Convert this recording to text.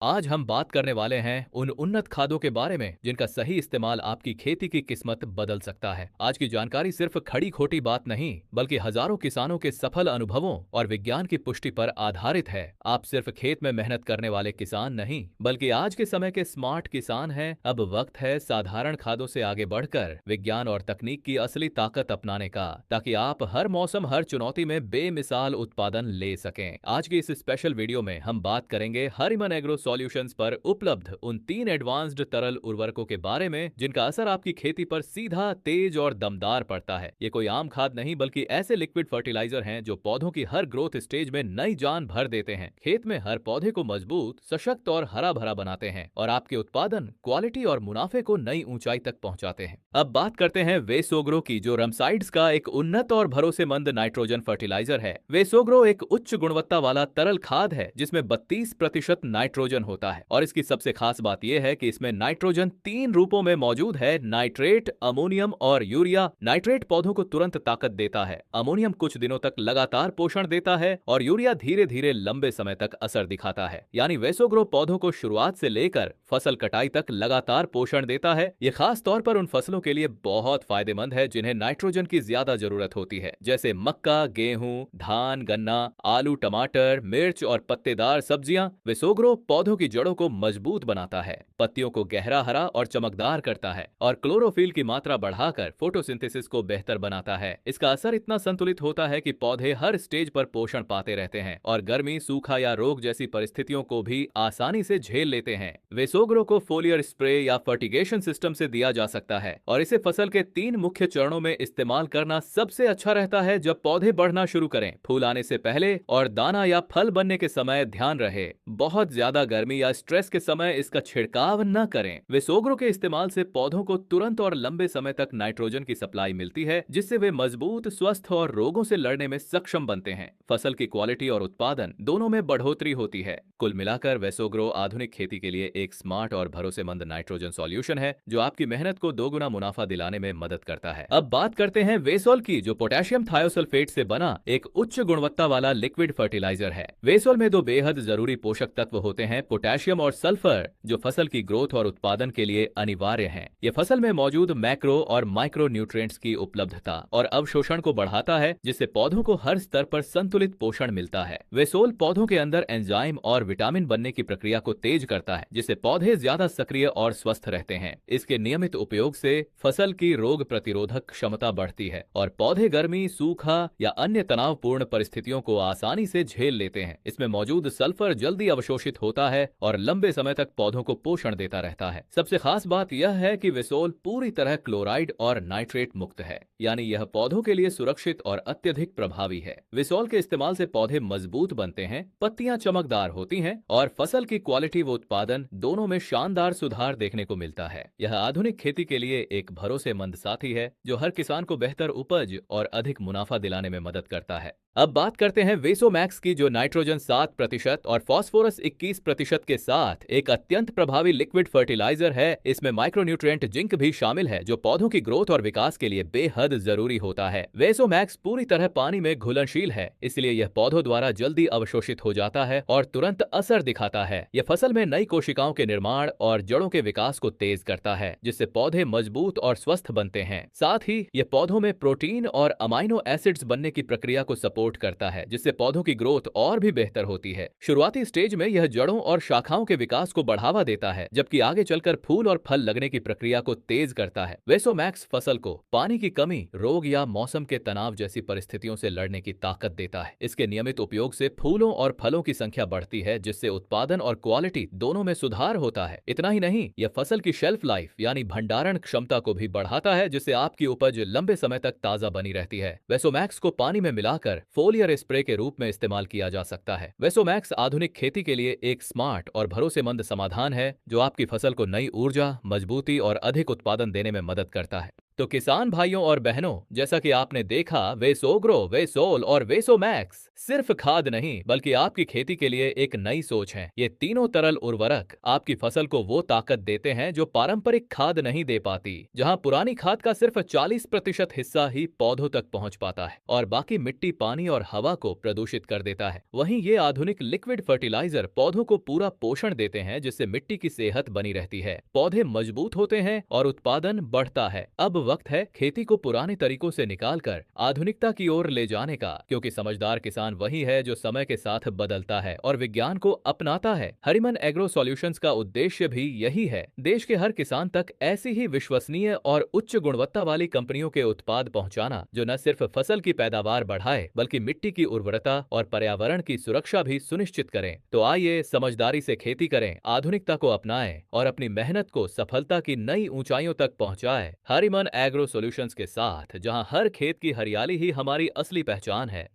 आज हम बात करने वाले हैं उन उन्नत खादों के बारे में जिनका सही इस्तेमाल आपकी खेती की किस्मत बदल सकता है। आज की जानकारी सिर्फ खड़ी खोटी बात नहीं बल्कि हजारों किसानों के सफल अनुभवों और विज्ञान की पुष्टि पर आधारित है। आप सिर्फ खेत में मेहनत करने वाले किसान नहीं बल्कि आज के समय के स्मार्ट किसान हैं। अब वक्त है साधारण खादों से आगे बढ़कर विज्ञान और तकनीक की असली ताकत अपनाने का, ताकि आप हर मौसम हर चुनौती में बेमिसाल उत्पादन ले सकें। आज की इस स्पेशल वीडियो में हम बात करेंगे हरिमन एग्रो सॉल्यूशंस पर उपलब्ध उन 3 एडवांस्ड तरल उर्वरकों के बारे में जिनका असर आपकी खेती पर सीधा, तेज और दमदार पड़ता है। ये कोई आम खाद नहीं बल्कि ऐसे लिक्विड फर्टिलाइजर हैं जो पौधों की हर ग्रोथ स्टेज में नई जान भर देते हैं, खेत में हर पौधे को मजबूत, सशक्त और हरा भरा बनाते हैं और आपके उत्पादन, क्वालिटी और मुनाफे को नई ऊंचाई तक पहुंचाते हैं। अब बात करते हैं वेसोग्रो की, जो रमसाइड्स का एक उन्नत और भरोसेमंद नाइट्रोजन फर्टिलाइजर है। वेसोग्रो एक उच्च गुणवत्ता वाला तरल खाद है जिसमें 32% नाइट्रोजन होता है और इसकी सबसे खास बात यह है कि इसमें नाइट्रोजन 3 रूपों में मौजूद है: नाइट्रेट, अमोनियम और यूरिया। नाइट्रेट पौधों को तुरंत ताकत देता है, अमोनियम कुछ दिनों तक लगातार पोषण देता है और यूरिया धीरे धीरे लंबे समय तक असर दिखाता है। यानी वेसोग्रो पौधों को शुरुआत से लेकर फसल कटाई तक लगातार पोषण देता है। ये खास तौर पर उन फसलों के लिए बहुत फायदेमंद है जिन्हें नाइट्रोजन की ज्यादा जरूरत होती है, जैसे मक्का, गेहूं, धान, गन्ना, आलू, टमाटर, मिर्च और पत्तेदार सब्जियां। वेसोग्रो पौधों की जड़ों को मजबूत बनाता है, पत्तियों को गहरा हरा और चमकदार करता है और क्लोरोफिल की मात्रा बढ़ाकर फोटोसिंथेसिस को बेहतर बनाता है। इसका असर इतना संतुलित होता है कि पौधे हर स्टेज पर पोषण पाते रहते हैं और गर्मी, सूखा या रोग जैसी परिस्थितियों को भी आसानी से झेल लेते हैं। वेसोग्रो को फोलियर स्प्रे या फर्टिगेशन सिस्टम से दिया जा सकता है और इसे फसल के 3 मुख्य चरणों में इस्तेमाल करना सबसे अच्छा रहता है। जब पौधे बढ़ना शुरू करें, फूल आने से पहले और दाना या फल बनने के समय ध्यान रहे बहुत ज्यादा गर्मी या स्ट्रेस के समय इसका छिड़काव न करें। वेसोग्रो के इस्तेमाल से पौधों को तुरंत और लंबे समय तक नाइट्रोजन की सप्लाई मिलती है, जिससे वे मजबूत, स्वस्थ और रोगों से लड़ने में सक्षम बनते हैं। फसल की क्वालिटी और उत्पादन दोनों में बढ़ोतरी होती है। कुल मिलाकर वेसोग्रो आधुनिक खेती के लिए एक स्मार्ट और भरोसेमंद नाइट्रोजन सॉल्यूशन है जो आपकी मेहनत को दोगुना मुनाफा दिलाने में मदद करता है। अब बात करते हैं वेसोल की, जो पोटेशियम थायोसल्फेट से बना एक उच्च गुणवत्ता वाला लिक्विड फर्टिलाइजर है। वेसोल में 2 बेहद जरूरी पोषक तत्व होते हैं: पोटेशियम और सल्फर, जो फसल की ग्रोथ और उत्पादन के लिए अनिवार्य हैं। ये फसल में मौजूद मैक्रो और माइक्रो न्यूट्रिएंट्स की उपलब्धता और अवशोषण को बढ़ाता है, जिससे पौधों को हर स्तर पर संतुलित पोषण मिलता है। वेसोल पौधों के अंदर एंजाइम और विटामिन बनने की प्रक्रिया को तेज करता है, जिससे पौधे ज्यादा सक्रिय और स्वस्थ रहते हैं। इसके नियमित उपयोग से फसल की रोग प्रतिरोधक क्षमता बढ़ती है और पौधे गर्मी, सूखा या अन्य तनावपूर्ण परिस्थितियों को आसानी से झेल लेते हैं। इसमें मौजूद सल्फर जल्दी अवशोषित होता है और लंबे समय तक पौधों को पोषण देता रहता है। सबसे खास बात यह है कि वेसोल पूरी तरह क्लोराइड और नाइट्रेट मुक्त है, यानी यह पौधों के लिए सुरक्षित और अत्यधिक प्रभावी है। वेसोल के इस्तेमाल से पौधे मजबूत बनते हैं, पत्तियां चमकदार होती हैं और फसल की क्वालिटी व उत्पादन दोनों में शानदार सुधार देखने को मिलता है। यह आधुनिक खेती के लिए एक भरोसेमंद साथी है जो हर किसान को बेहतर उपज और अधिक मुनाफा दिलाने में मदद करता है। अब बात करते हैं वेसोमैक्स की, जो नाइट्रोजन 7% और फास्फोरस 21% के साथ एक अत्यंत प्रभावी लिक्विड फर्टिलाइजर है। इसमें माइक्रोन्यूट्रिएंट जिंक भी शामिल है जो पौधों की ग्रोथ और विकास के लिए बेहद जरूरी होता है। वेसोमैक्स पूरी तरह पानी में घुलनशील है, इसलिए यह पौधों द्वारा जल्दी अवशोषित हो जाता है और तुरंत असर दिखाता है। यह फसल में नई कोशिकाओं के निर्माण और जड़ों के विकास को तेज करता है, जिससे पौधे मजबूत और स्वस्थ बनते हैं। साथ ही यह पौधों में प्रोटीन और अमाइनो एसिड्स बनने की प्रक्रिया को सपोर्ट करता है, जिससे पौधों की ग्रोथ और भी बेहतर होती है। शुरुआती स्टेज में यह जड़ों और शाखाओं के विकास को बढ़ावा देता है, जबकि आगे चलकर फूल और फल लगने की प्रक्रिया को तेज करता है। वेसोमैक्स फसल को पानी की कमी, रोग या मौसम के तनाव जैसी परिस्थितियों से लड़ने की ताकत देता है। इसके नियमित उपयोग से फूलों और फलों की संख्या बढ़ती है, जिससे उत्पादन और क्वालिटी दोनों में सुधार होता है। इतना ही नहीं, यह फसल की शेल्फ लाइफ यानी भंडारण क्षमता को भी बढ़ाता है, जिससे आपकी उपज लंबे समय तक ताजा बनी रहती है। वेसोमैक्स को पानी में मिलाकर फोलियर स्प्रे के रूप में इस्तेमाल किया जा सकता है। वेसोमैक्स आधुनिक खेती के लिए एक स्मार्ट और भरोसेमंद समाधान है जो आपकी फसल को नई ऊर्जा, मजबूती और अधिक उत्पादन देने में मदद करता है। तो किसान भाइयों और बहनों, जैसा कि आपने देखा, वेसोग्रो, वेसोल और वेसोमैक्स सिर्फ खाद नहीं बल्कि आपकी खेती के लिए एक नई सोच है। ये तीनों तरल उर्वरक आपकी फसल को वो ताकत देते हैं जो पारंपरिक खाद नहीं दे पाती। जहां पुरानी खाद का सिर्फ 40% हिस्सा ही पौधों तक पहुंच पाता है और बाकी मिट्टी, पानी और हवा को प्रदूषित कर देता है, वहीं ये आधुनिक लिक्विड फर्टिलाइजर पौधों को पूरा पोषण देते हैं, जिससे मिट्टी की सेहत बनी रहती है, पौधे मजबूत होते हैं और उत्पादन बढ़ता है। अब वक्त है खेती को पुराने तरीकों से निकालकर आधुनिकता की ओर ले जाने का, क्योंकि समझदार किसान वही है जो समय के साथ बदलता है और विज्ञान को अपनाता है। हरिमन एग्रो सॉल्यूशंस का उद्देश्य भी यही है, देश के हर किसान तक ऐसी ही विश्वसनीय और उच्च गुणवत्ता वाली कंपनियों के उत्पाद पहुंचाना, जो न सिर्फ फसल की पैदावार बढ़ाए बल्कि मिट्टी की उर्वरता और पर्यावरण की सुरक्षा भी सुनिश्चित करें। तो आइए समझदारी से खेती करें, आधुनिकता को अपनाएं और अपनी मेहनत को सफलता की नई ऊंचाइयों तक पहुंचाएं। हरिमन एग्रो सॉल्यूशंस के साथ, जहां हर खेत की हरियाली ही हमारी असली पहचान है।